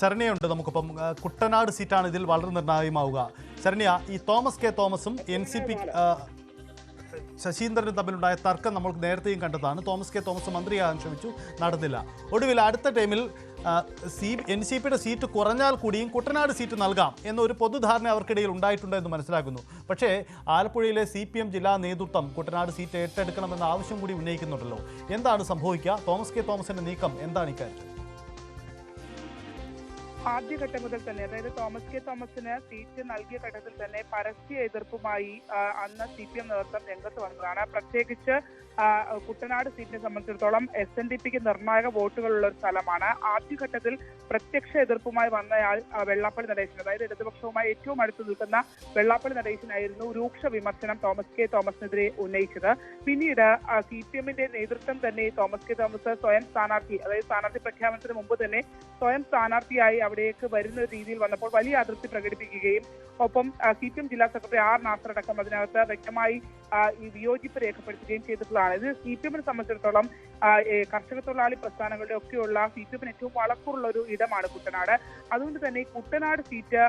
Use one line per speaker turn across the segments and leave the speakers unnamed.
ശരണ്യയുണ്ട് നമുക്കിപ്പം. കുട്ടനാട് സീറ്റാണ് ഇതിൽ വളരെ നിർണായകമാവുക. ശരണ്യ, ഈ തോമസ് കെ തോമസും NCP ശശീന്ദ്രനും തമ്മിലുണ്ടായ തർക്കം നമ്മൾ നേരത്തെയും കണ്ടതാണ്. തോമസ് കെ തോമസ് മന്ത്രിയാകാൻ ശ്രമിച്ചു, നടന്നില്ല. ഒടുവിൽ അടുത്ത ടൈമിൽ NCPയുടെ സീറ്റ് കുറഞ്ഞാൽ കൂടിയും കുട്ടനാട് സീറ്റ് നൽകാം എന്നൊരു പൊതുധാരണ അവർക്കിടയിൽ ഉണ്ടായിട്ടുണ്ട് എന്ന് മനസ്സിലാക്കുന്നു. പക്ഷേ ആലപ്പുഴയിലെ CPM ജില്ലാ നേതൃത്വം കുട്ടനാട് സീറ്റ് ഏറ്റെടുക്കണമെന്ന ആവശ്യം കൂടി ഉന്നയിക്കുന്നുണ്ടല്ലോ. എന്താണ് സംഭവിക്കുക? തോമസ് കെ തോമസിന്റെ നീക്കം എന്താണ് ഇക്കാര്യത്തിൽ?
ആദ്യഘട്ടം മുതൽ തന്നെ, അതായത് തോമസ് കെ തോമസിന് സീറ്റ് നൽകിയ ഘട്ടത്തിൽ തന്നെ പരസ്യ എതിർപ്പുമായി അന്ന് CPM നേതൃത്വം രംഗത്ത് വന്നതാണ്. പ്രത്യേകിച്ച് കുട്ടനാട് സീറ്റിനെ സംബന്ധിച്ചിടത്തോളം SNDPക്ക് നിർണായക വോട്ടുകളുള്ള ഒരു സ്ഥലമാണ്. ആദ്യഘട്ടത്തിൽ പ്രത്യക്ഷ എതിർപ്പുമായി വന്നയാൾ വെള്ളാപ്പള്ളി നടേശൻ, അതായത് ഇടതുപക്ഷവുമായി ഏറ്റവും അടുത്ത് നിൽക്കുന്ന വെള്ളാപ്പള്ളി നടേശനായിരുന്നു രൂക്ഷ വിമർശനം തോമസ് കെ തോമസിനെതിരെ ഉന്നയിച്ചത്. പിന്നീട് CPMന്റെ നേതൃത്വം തന്നെ തോമസ് കെ തോമസ് സ്വയം സ്ഥാനാർത്ഥി, അതായത് സ്ഥാനാർത്ഥി പ്രഖ്യാപനത്തിന് മുമ്പ് തന്നെ സ്വയം സ്ഥാനാർത്ഥിയായി അവിടേക്ക് വരുന്ന രീതിയിൽ വന്നപ്പോൾ വലിയ അതൃപ്തി പ്രകടിപ്പിക്കുകയും ഒപ്പം CPM ജില്ലാ സെക്രട്ടറി R നാസർ അടക്കം അതിനകത്ത് വ്യക്തമായി ഈ വിയോജിപ്പ് രേഖപ്പെടുത്തുകയും ചെയ്തിട്ടുള്ളതാണ്. ഇത് CPMനെ സംബന്ധിച്ചിടത്തോളം കർഷക തൊഴിലാളി പ്രസ്ഥാനങ്ങളുടെ ഒക്കെയുള്ള CPMന് ഏറ്റവും വളക്കൂറുള്ള ഒരു ഇടമാണ് കുട്ടനാട്. അതുകൊണ്ട് തന്നെ കുട്ടനാട് സീറ്റ്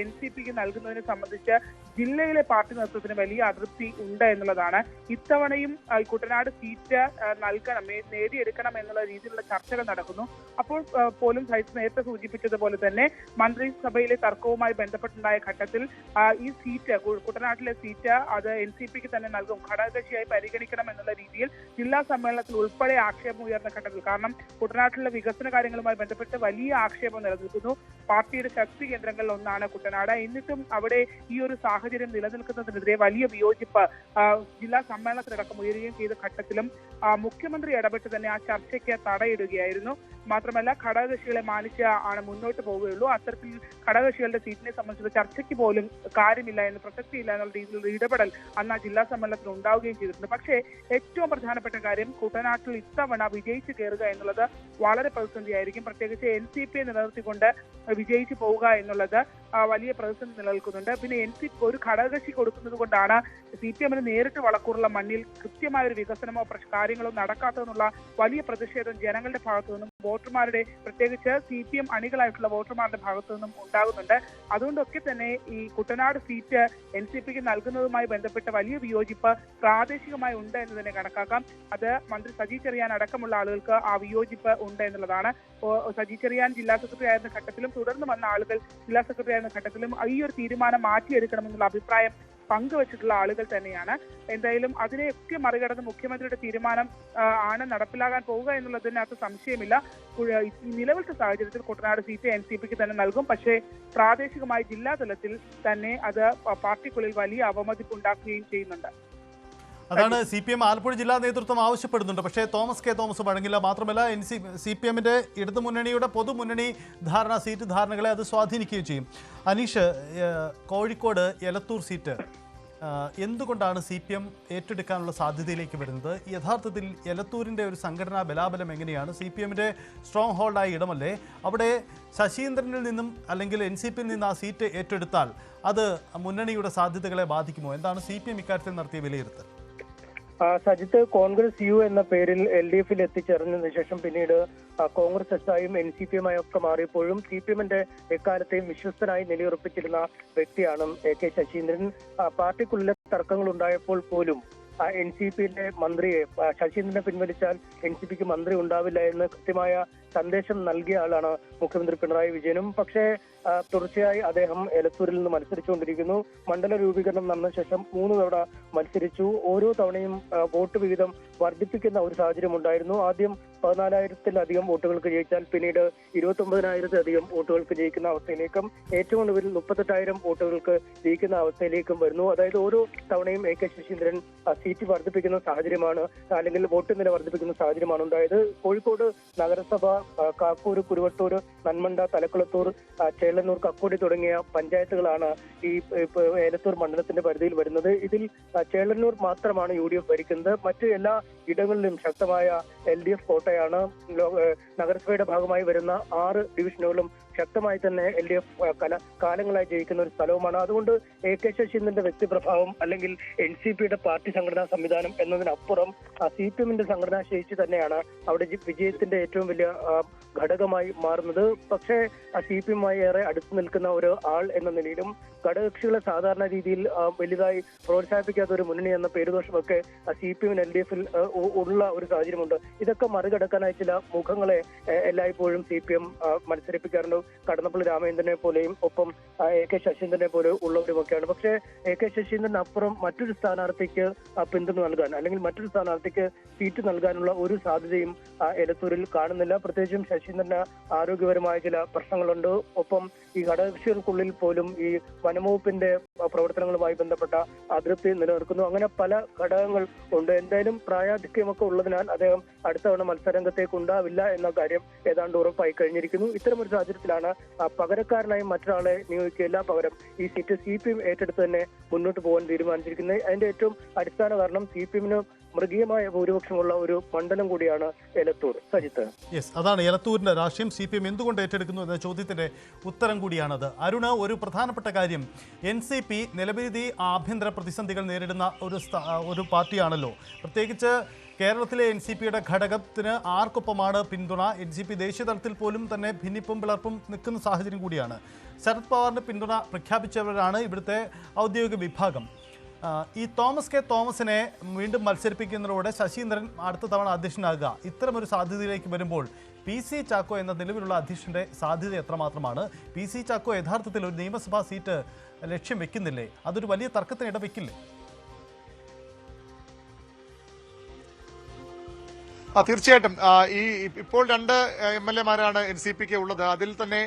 NCPക്ക് നൽകുന്നതിനെ സംബന്ധിച്ച് ജില്ലയിലെ പാർട്ടി നേതൃത്വത്തിന് വലിയ അതൃപ്തി ഉണ്ട് എന്നുള്ളതാണ്. ഇത്തവണയും കുട്ടനാട് സീറ്റ് നൽകണം, നേടിയെടുക്കണം എന്നുള്ള രീതിയിലുള്ള ചർച്ചകൾ നടക്കുന്നു. അപ്പോൾ പോലും നേരത്തെ സൂചിപ്പിച്ചതുപോലെ തന്നെ മന്ത്രിസഭയിലെ തർക്കവുമായി ബന്ധപ്പെട്ടുണ്ടായ ഘട്ടത്തിൽ ഈ സീറ്റ്, കുട്ടനാട്ടിലെ സീറ്റ് അത് NCPക്ക് തന്നെ നൽകും, ഘടകകക്ഷിയായി പരിഗണിക്കണം എന്നുള്ള രീതിയിൽ ജില്ലാ സമ്മേളനത്തിൽ ഉൾപ്പെടെ ആക്ഷേപം ഉയർന്ന ഘട്ടത്തിൽ, കാരണം കുട്ടനാട്ടിലെ വികസന കാര്യങ്ങളുമായി ബന്ധപ്പെട്ട് വലിയ ആക്ഷേപം നിലനിൽക്കുന്നു. പാർട്ടിയുടെ ശക്തി കേന്ദ്രങ്ങളിൽ ഒന്നാണ് കുട്ടനാട്. എന്നിട്ടും അവിടെ ഈ ഒരു സാഹചര്യം നിലനിൽക്കുന്നതിനെതിരെ വലിയ വിയോജിപ്പ് ജില്ലാ സമ്മേളനത്തിലടക്കം ഉയരുകയും ചെയ്ത ഘട്ടത്തിലും മുഖ്യമന്ത്രി ഇടപെട്ട് തന്നെ ആ ചർച്ചയ്ക്ക് തടയിടുകയായിരുന്നു. മാത്രമല്ല ഘടകകക്ഷികളെ മാനിച്ച് ആണ് മുന്നോട്ട് പോവുകയുള്ളൂ, അത്തരത്തിൽ ഘടകകക്ഷികളുടെ സീറ്റിനെ സംബന്ധിച്ച ചർച്ചയ്ക്ക് പോലും കാര്യമില്ല എന്ന്, പ്രസക്തിയില്ല എന്നുള്ള രീതിയിലുള്ള ഇടപെടൽ അന്ന് ജില്ലാ സമ്മേളനത്തിൽ ഉണ്ടാവുകയും ചെയ്തിട്ടുണ്ട്. പക്ഷേ ഏറ്റവും പ്രധാനപ്പെട്ട കാര്യം കുട്ടനാട്ടിൽ ഇത്തവണ വിജയിച്ചു കയറുക എന്നുള്ളത് വളരെ പ്രതിസന്ധിയായിരിക്കും. പ്രത്യേകിച്ച് NCPയെ നിലനിർത്തിക്കൊണ്ട് വിജയിച്ചു പോവുക എന്നുള്ളത് വലിയ പ്രതിസന്ധി നിലനിൽക്കുന്നുണ്ട്. പിന്നെ NCP ഒരു ഘടകകക്ഷി കൊടുക്കുന്നത് കൊണ്ടാണ് CPMന് നേരിട്ട് വളക്കൂറുള്ള മണ്ണിൽ കൃത്യമായ ഒരു വികസനമോ കാര്യങ്ങളോ നടക്കാത്തതെന്നുള്ള വലിയ പ്രതിഷേധം ജനങ്ങളുടെ ഭാഗത്തു നിന്നും, വോട്ടർമാരുടെ, പ്രത്യേകിച്ച് CPM അണികളായിട്ടുള്ള വോട്ടർമാരുടെ ഭാഗത്തു നിന്നും ഉണ്ടാകുന്നുണ്ട്. അതുകൊണ്ടൊക്കെ തന്നെ ഈ കുട്ടനാട് സീറ്റ് NCPക്ക് നൽകുന്നതുമായി ബന്ധപ്പെട്ട വലിയ വിയോജിപ്പ് പ്രാദേശികമായി ഉണ്ട് എന്ന് തന്നെ കണക്കാക്കാം. അത് മന്ത്രി സജി ചെറിയാൻ അടക്കമുള്ള ആളുകൾക്ക് ആ വിയോജിപ്പ് ഉണ്ട് എന്നുള്ളതാണ്. സജി ചെറിയാൻ ജില്ലാ സെക്രട്ടറി ആയിരുന്ന ഘട്ടത്തിലും തുടർന്ന് വന്ന ആളുകൾ ജില്ലാ സെക്രട്ടറി ആയിരുന്ന ഘട്ടത്തിലും ഈ ഒരു തീരുമാനം മാറ്റിയെടുക്കണമെന്നുള്ള അഭിപ്രായം പങ്കുവച്ചിട്ടുള്ള ആളുകൾ തന്നെയാണ്. എന്തായാലും അതിനെയൊക്കെ മറികടന്ന് മുഖ്യമന്ത്രിയുടെ തീരുമാനം ആണ് നടപ്പിലാകാൻ പോവുക എന്നുള്ളതിനകത്ത് സംശയമില്ല. നിലവിലത്തെ സാഹചര്യത്തിൽ കുട്ടനാട് സീറ്റ് NCPക്ക് തന്നെ നൽകും. പക്ഷേ പ്രാദേശികമായി ജില്ലാ തലത്തിൽ തന്നെ അത് പാർട്ടിക്കുള്ളിൽ വലിയ അവമതിപ്പ് ഉണ്ടാക്കുകയും ചെയ്യുന്നുണ്ട്.
അതാണ് CPM ആലപ്പുഴ ജില്ലാ നേതൃത്വം ആവശ്യപ്പെടുന്നുണ്ട്. പക്ഷേ തോമസ് കെ തോമസ് വഴങ്ങില്ല. മാത്രമല്ല CPMന്റെ ഇടതുമുന്നണിയുടെ പൊതുമുന്നണി ധാരണ, സീറ്റ് ധാരണകളെ അത് സ്വാധീനിക്കുകയും ചെയ്യും. അനീഷ്, കോഴിക്കോട് എലത്തൂർ സീറ്റ് എന്തുകൊണ്ടാണ് CPM ഏറ്റെടുക്കാനുള്ള സാധ്യതയിലേക്ക് വരുന്നത്? യഥാർത്ഥത്തിൽ എലത്തൂരിൻ്റെ ഒരു സംഘടനാ ബലാബലം എങ്ങനെയാണ്? CPMന്റെ സ്ട്രോങ് ഹോൾഡായ ഇടമല്ലേ? അവിടെ ശശീന്ദ്രനിൽ നിന്നും അല്ലെങ്കിൽ NCPയിൽ നിന്ന് ആ സീറ്റ് ഏറ്റെടുത്താൽ അത് മുന്നണിയുടെ സാധ്യതകളെ ബാധിക്കുമോ? എന്താണ് CPM ഇക്കാര്യത്തിൽ നടത്തിയ വിലയിരുത്തൽ?
സജിത്ത്, കോൺഗ്രസ് യു എന്ന പേരിൽ LDFൽ എത്തിച്ചേർന്നതിന് ശേഷം പിന്നീട് കോൺഗ്രസ് എസ്സായും NCPയുമായി ഒക്കെ മാറിയപ്പോഴും CPMന്റെ എക്കാലത്തെയും വിശ്വസ്തനായി നിലയുറപ്പിച്ചിരുന്ന വ്യക്തിയാണ് AK ശശീന്ദ്രൻ. പാർട്ടിക്കുള്ളിലെ തർക്കങ്ങൾ ഉണ്ടായപ്പോൾ പോലും NCPയിലെ മന്ത്രിയെ, ശശീന്ദ്രനെ പിൻവലിച്ചാൽ NCPക്ക് മന്ത്രി ഉണ്ടാവില്ല എന്ന് കൃത്യമായ സന്ദേശം നൽകിയ ആളാണ് മുഖ്യമന്ത്രി പിണറായി വിജയനും. പക്ഷേ തുടർച്ചയായി അദ്ദേഹം എലത്തൂരിൽ നിന്ന് മത്സരിച്ചുകൊണ്ടിരിക്കുന്നു. മണ്ഡല രൂപീകരണം നടന്ന ശേഷം 3 തവണ മത്സരിച്ചു. ഓരോ തവണയും വോട്ട് വിഹിതം വർദ്ധിപ്പിക്കുന്ന ഒരു സാഹചര്യം ഉണ്ടായിരുന്നു. ആദ്യം 14,000-ലധികം വോട്ടുകൾക്ക് ജയിച്ചാൽ പിന്നീട് 29,000-ലധികം വോട്ടുകൾക്ക് ജയിക്കുന്ന അവസ്ഥയിലേക്കും ഏറ്റവും ഒടുവിൽ 38,000 വോട്ടുകൾക്ക് ജയിക്കുന്ന അവസ്ഥയിലേക്കും വരുന്നു. അതായത് ഓരോ തവണയും AK ശശീന്ദ്രൻ സീറ്റ് വർദ്ധിപ്പിക്കുന്ന സാഹചര്യമാണ്, അല്ലെങ്കിൽ വോട്ട് നില വർദ്ധിപ്പിക്കുന്ന സാഹചര്യമാണ് ഉണ്ടായത്. കോഴിക്കോട് നഗരസഭ കാക്കൂർ, കുരുവട്ടൂർ, നന്മണ്ട, തലക്കുളത്തൂർ, ചേളന്നൂർ, കക്കോടി തുടങ്ങിയ പഞ്ചായത്തുകളാണ് ഈ ഏലത്തൂർ മണ്ഡലത്തിന്റെ പരിധിയിൽ വരുന്നത്. ഇതിൽ ചേളന്നൂർ മാത്രമാണ് UDF ഭരിക്കുന്നത്. മറ്റു എല്ലാ ഇടങ്ങളിലും ശക്തമായ LDF കോട്ടയാണ്. നഗരസഭയുടെ ഭാഗമായി വരുന്ന 6 ഡിവിഷനുകളും ശക്തമായി തന്നെ LDF കാലങ്ങളായി ജയിക്കുന്ന ഒരു സ്ഥലവുമാണ്. അതുകൊണ്ട് AK ശശീന്ദ്രന്റെ വ്യക്തിപ്രഭാവം അല്ലെങ്കിൽ NCPയുടെ പാർട്ടി സംഘടനാ സംവിധാനം എന്നതിനപ്പുറം CPMന്റെ സംഘടനാ ശേഷി തന്നെയാണ് അവിടെ വിജയത്തിന്റെ ഏറ്റവും വലിയ ഘടകമായി മാറുന്നത്. പക്ഷേ CPM-മായി ഏറെ അടുത്തു നിൽക്കുന്ന ഒരു ആൾ എന്ന നിലയിലും ഘടകകക്ഷികളെ സാധാരണ രീതിയിൽ വലുതായി പ്രോത്സാഹിപ്പിക്കാത്ത ഒരു മുന്നണി എന്ന പേരുദോഷമൊക്കെ CPM-ന് LDF-ൽ ഉള്ള ഒരു സാഹചര്യമുണ്ട്. ഇതൊക്കെ മറികടക്കാനായി ചില മുഖങ്ങളെ എല്ലായ്പ്പോഴും CPM മത്സരിപ്പിക്കാറുണ്ട്. കടന്നപ്പള്ളി രാമചന്ദ്രനെ പോലെയും ഒപ്പം AK ശശീന്ദ്രനെ പോലെ ഉള്ളവരുമൊക്കെയാണ്. പക്ഷേ AK ശശീന്ദ്രൻ അപ്പുറം മറ്റൊരു സ്ഥാനാർത്ഥിക്ക് പിന്തുണ നൽകാൻ അല്ലെങ്കിൽ മറ്റൊരു സ്ഥാനാർത്ഥിക്ക് സീറ്റ് നൽകാനുള്ള ഒരു സാധ്യതയും എലത്തൂരിൽ കാണുന്നില്ല. പ്രത്യേകിച്ചും ശശീന്ദ്രന് ആരോഗ്യപരമായ ചില പ്രശ്നങ്ങളുണ്ട്. ഒപ്പം ഈ ഘടകകക്ഷികൾക്കുള്ളിൽ പോലും ഈ വനംവകുപ്പിന്റെ പ്രവർത്തനങ്ങളുമായി ബന്ധപ്പെട്ട അതൃപ്തി നിലനിൽക്കുന്നു. അങ്ങനെ പല ഘടകങ്ങൾ ഉണ്ട്. എന്തായാലും പ്രായാധിക്യമൊക്കെ ഉള്ളതിനാൽ അദ്ദേഹം അടുത്ത തവണ മത്സരരംഗത്തേക്ക് ഉണ്ടാവില്ല എന്ന കാര്യം ഏതാണ്ട് ഉറപ്പായി കഴിഞ്ഞിരിക്കുന്നു. ഇത്തരമൊരു സാഹചര്യത്തിലാണ് പകരക്കാരനായി മറ്റൊരാളെ നിയോഗിക്കുകയില്ല, പകരം ഈ സീറ്റ് CPM ഏറ്റെടുത്ത് തന്നെ മുന്നോട്ട് പോകാൻ തീരുമാനിച്ചിരിക്കുന്നത്. അതിന്റെ ഏറ്റവും അടിസ്ഥാന കാരണം CPM-ന് മൃഗീയമായ ഭൂരിപക്ഷമുള്ള ഒരു മണ്ഡലം കൂടിയാണ് എലത്തൂർ. സജിത്ത്,
അതാണ് എലത്തൂരിന്റെ രാഷ്ട്രീയം CPM എന്തുകൊണ്ട് ഏറ്റെടുക്കുന്നു എന്ന ചോദ്യത്തിന്റെ ഉത്തരം കൂടിയാണത്. അരുണ്, ഒരു പ്രധാനപ്പെട്ട കാര്യം, NCP നിലവിധി ആഭ്യന്തര പ്രതിസന്ധികൾ നേരിടുന്ന ഒരു പാർട്ടിയാണല്ലോ. പ്രത്യേകിച്ച് കേരളത്തിലെ NCP-യുടെ ഘടകത്തിന് ആർക്കൊപ്പമാണ് പിന്തുണ? NCP ദേശീയ തലത്തിൽ പോലും തന്നെ ഭിന്നിപ്പും പിളർപ്പും നിൽക്കുന്ന സാഹചര്യം കൂടിയാണ്. ശരത് പവാറിന് പിന്തുണ പ്രഖ്യാപിച്ചവരാണ് ഇവിടുത്തെ ഔദ്യോഗിക വിഭാഗം. ഈ തോമസിനെ വീണ്ടും മത്സരിപ്പിക്കുന്നതോടെ ശശീന്ദ്രൻ അടുത്ത തവണ അധ്യക്ഷനാകുക, ഇത്തരമൊരു സാധ്യതയിലേക്ക് വരുമ്പോൾ PC ചാക്കോ എന്ന നിലവിലുള്ള അധ്യക്ഷന്റെ സാധ്യത എത്രമാത്രമാണ്? PC ചാക്കോ യഥാർത്ഥത്തിൽ ഒരു നിയമസഭാ സീറ്റ് ലക്ഷ്യം വെക്കുന്നില്ലേ? അതൊരു വലിയ തർക്കത്തിന് ഇടവെക്കില്ലേ?
തീർച്ചയായിട്ടും ഇപ്പോൾ 2 MLA-മാരാണ് NCP-ക്ക് ഉള്ളത്. അതിൽ തന്നെ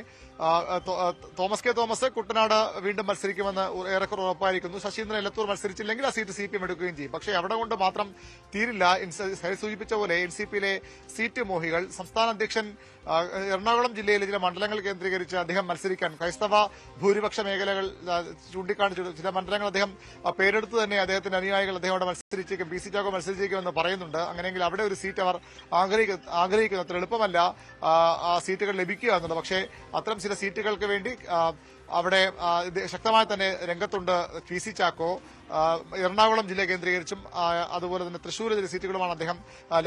തോമസ് കെ തോമസ് കുട്ടനാട് വീണ്ടും മത്സരിക്കുമെന്ന് ഏറെക്കുറെ ഉറപ്പായിരിക്കുന്നു. ശശീന്ദ്രൻ എലത്തൂർ മത്സരിച്ചില്ലെങ്കിൽ ആ സീറ്റ് CPM എടുക്കുകയും ചെയ്യും. പക്ഷേ അവിടെ കൊണ്ട് മാത്രം തീരില്ല. സൂചിപ്പിച്ച പോലെ NCP-യിലെ സീറ്റ് മോഹികൾ, സംസ്ഥാന അധ്യക്ഷൻ എറണാകുളം ജില്ലയിലെ ചില മണ്ഡലങ്ങൾ കേന്ദ്രീകരിച്ച് അദ്ദേഹം മത്സരിക്കാൻ, ക്രൈസ്തവ ഭൂരിപക്ഷ മേഖലകൾ ചൂണ്ടിക്കാണിച്ചു ചില മണ്ഡലങ്ങൾ അദ്ദേഹം പേരെടുത്ത് തന്നെ അദ്ദേഹത്തിന്റെ അനുയായികൾ അദ്ദേഹം അവിടെ മത്സരിച്ചേക്കും, PC ചാക്കോ മത്സരിച്ചേക്കുമെന്ന് പറയുന്നുണ്ട്. അങ്ങനെയെങ്കിൽ അവിടെ ഒരു സീറ്റ് അവർ ആഗ്രഹിക്കുന്നു. അത്ര എളുപ്പമല്ല ആ സീറ്റുകൾ ലഭിക്കുക എന്നുള്ളത്. പക്ഷേ അത്തരം ചില സീറ്റുകൾക്ക് വേണ്ടി അവിടെ ശക്തമായി തന്നെ രംഗത്തുണ്ട് PC ചാക്കോ. എറണാകുളം ജില്ല കേന്ദ്രീകരിച്ചും അതുപോലെ തന്നെ തൃശൂർ ചില സീറ്റുകളുമാണ് അദ്ദേഹം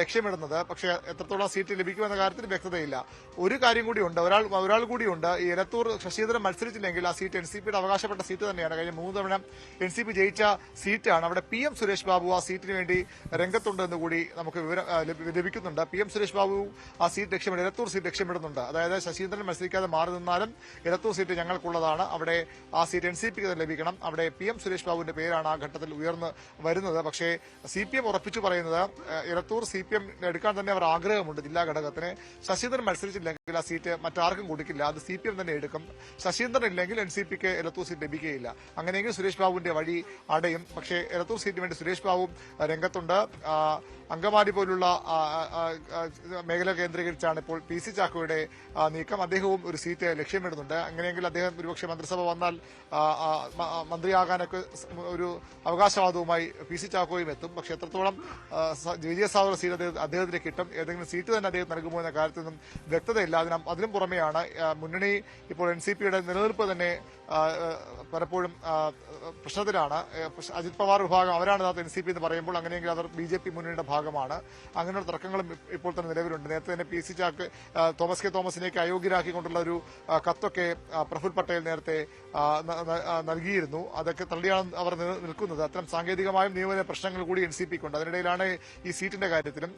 ലക്ഷ്യമിടുന്നത്. പക്ഷേ എത്രത്തോളം സീറ്റ് ലഭിക്കുമെന്ന കാര്യത്തിൽ വ്യക്തതയില്ല. ഒരു കാര്യം കൂടിയുണ്ട്, ഒരാൾ കൂടിയുണ്ട്. ഈ എലത്തൂർ ശശീന്ദ്രൻ മത്സരിച്ചില്ലെങ്കിൽ ആ സീറ്റ് NCP-യുടെ അവകാശപ്പെട്ട സീറ്റ് തന്നെയാണ്. കഴിഞ്ഞ 3 തവണ NCP ജയിച്ച സീറ്റാണ്. അവിടെ PM സുരേഷ് ബാബു ആ സീറ്റിന് വേണ്ടി രംഗത്തുണ്ട് എന്ന് കൂടി നമുക്ക് വിവരം ലഭിക്കുന്നുണ്ട്. PM സുരേഷ് ബാബു ആ സീറ്റ് ലക്ഷ്യമിടും, എലത്തൂർ സീറ്റ് ലക്ഷ്യമിടുന്നുണ്ട്. അതായത് ശശീന്ദ്രൻ മത്സരിക്കാതെ മാറി നിന്നാലും എലത്തൂർ സീറ്റ് ഞങ്ങൾക്കുള്ളതാണ്, അവിടെ ആ സീറ്റ് NCP-ക്ക് ലഭിക്കണം. അവിടെ PM സുരേഷ് ബാബുവിന്റെ പേരാണ് ആ ഘട്ടത്തിൽ ഉയർന്നു വരുന്നത്. പക്ഷേ CPM ഉറപ്പിച്ചു പറയുന്നത് എലത്തൂർ CPM എടുക്കാൻ തന്നെ അവർ ആഗ്രഹമുണ്ട് ജില്ലാ ഘടകത്തിന്. ശശീന്ദ്രൻ മത്സരിച്ചില്ലെങ്കിൽ ആ സീറ്റ് മറ്റാർക്കും കൊടുക്കില്ല, അത് CPM തന്നെ എടുക്കും. ശശീന്ദ്രൻ ഇല്ലെങ്കിൽ NCP-ക്ക് എലത്തൂർ സീറ്റ് ലഭിക്കുകയില്ല. അങ്ങനെയെങ്കിൽ സുരേഷ് ബാബുവിന്റെ വഴി അടയും. പക്ഷേ എലത്തൂർ സീറ്റിന് വേണ്ടി സുരേഷ് ബാബു രംഗത്തുണ്ട്. അങ്കമാലി പോലുള്ള മേഖല കേന്ദ്രീകരിച്ചാണ് ഇപ്പോൾ PC ചാക്കോയുടെ നീക്കം. അദ്ദേഹവും ഒരു സീറ്റ് ലക്ഷ്യമിടുന്നുണ്ട്. അങ്ങനെയെങ്കിൽ അദ്ദേഹം ഒരുപക്ഷെ മന്ത്രിസഭ വന്നാൽ മന്ത്രിയാകാനൊക്കെ ഒരു അവകാശവാദവുമായി PC ചാക്കോയും എത്തും. പക്ഷെ എത്രത്തോളം വിജയസാഗർ സീറ്റ് അദ്ദേഹത്തിന് കിട്ടും, ഏതെങ്കിലും സീറ്റ് തന്നെ അദ്ദേഹം നൽകുമോ എന്ന കാര്യത്തിലൊന്നും വ്യക്തതയില്ല. അതിനും പുറമെയാണ് മുന്നണി ഇപ്പോൾ NCP-യുടെ നിലനിൽപ്പ് തന്നെ പലപ്പോഴും പ്രശ്നത്തിലാണ്. അജിത് പവാർ വിഭാഗം അവരാണ് NCP എന്ന് പറയുമ്പോൾ അങ്ങനെയെങ്കിൽ അവർ BJP മുന്നണിയുടെ ഭാഗമാണ്. അങ്ങനെയുള്ള തർക്കങ്ങളും ഇപ്പോൾ തന്നെ നിലവിലുണ്ട്. നേരത്തെ തന്നെ PC ചാക്കോ തോമസ് കെ തോമസിലേക്ക് അയോഗ്യരാക്കിക്കൊണ്ടുള്ള ഒരു കത്തൊക്കെ പ്രഫുൽ പട്ടേൽ നേരത്തെ നൽകിയിരുന്നു. അതൊക്കെ തള്ളിയാണ് അവർ നിൽക്കുന്നത്. അത്തരം സാങ്കേതികമായും നിയമന പ്രശ്നങ്ങൾ കൂടി NCP-ക്കുണ്ട്. അതിനിടയിലാണ് ഈ സീറ്റിന്റെ കാര്യത്തിലും